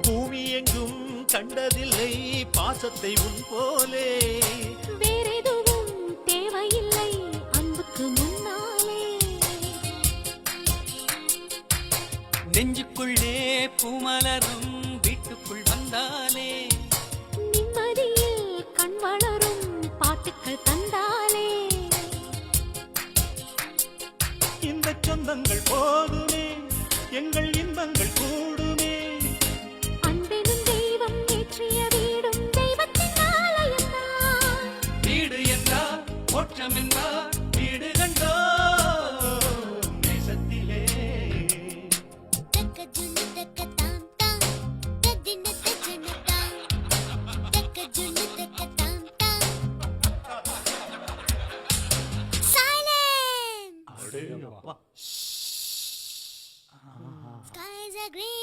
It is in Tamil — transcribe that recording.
பூமி எங்கும் கண்டதில்லை பாசத்தை உன் போலே. வேறெதுவும் தேவையில்லை அன்புக்கு முன்னாலே. நெஞ்சுக்குள்ளே பூமலரும் வீட்டுக்குள் வந்தாலே. நிம்மதியில் கண் வளரும் பாட்டுக்கள் தந்தாலே. இந்த சொந்தங்கள் போதுமே எங்கள் இன்பங்கள் கூடுமே. அன்பெனும் தெய்வம் ஏற்றிய வீடும் தெய்வத்தின் ஆலயம்தான். வீடு என்றால் மோட்சம் என்றால் வீடு கண்டோ நேசத்திலே. தக்கஜுனு தக்கதாம் தாம் ததின தஜன தாம். தக்கஜுனு தக்கதாம் தாம். Silence. அடேயப்பா. Skies are green.